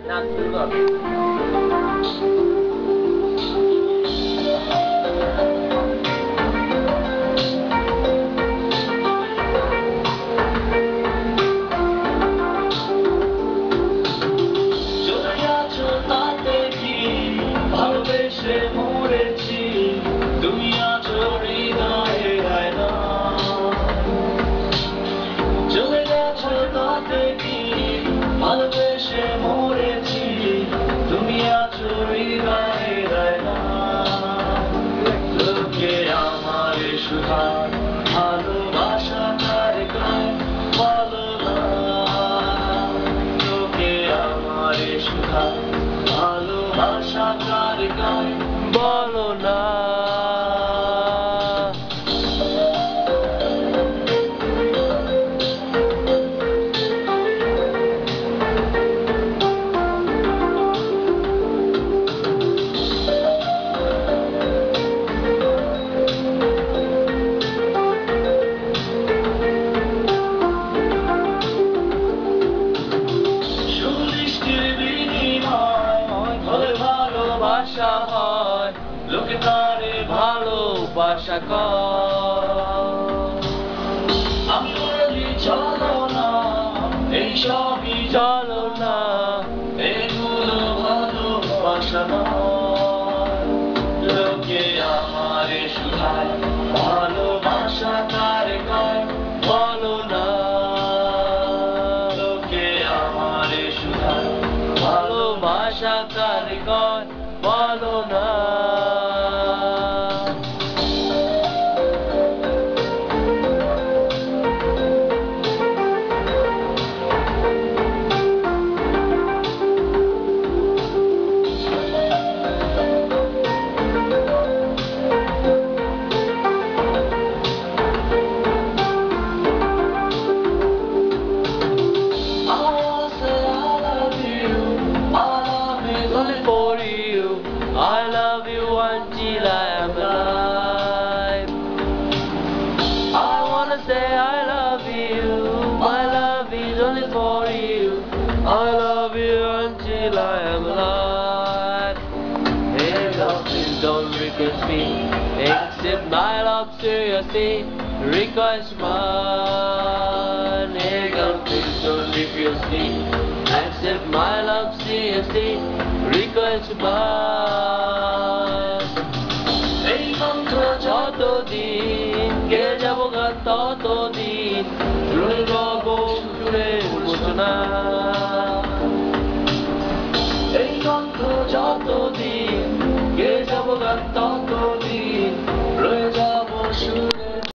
নাচ শুরু কর। ভালোবেসে মরেছি, তুমি আছো হৃদয়ে রায়না। চলে গেছো তাতে কি, ভালোবেসে মরেছি, তুমি আছো হৃদয়ে রায়না। লোকে আমার সুধার ভালোবাসা কার গায় বলো না, লোকে আমার সুধার ভালোবাসা কার গায় বলো না। ভালোবাসা হয়, লোকে তারে ভালোবাসা কয়। আমি বলি চলো না, এই সবই চলো না, এগুলো ভালোবাসা নয়। লোকে আমারে শুধায় ভালোবাসা কার কয় বলো না, লোকে আমারে শুধায় ভালোবাসা কার কয় বলো না। I love you until I am alive. I wanna say I love you, my love is only for you. I love you until I am alive. Hey love, please don't request me, accept my love seriously, request mine. Hey girl, please don't refuse me, accept my love seriously, request mine.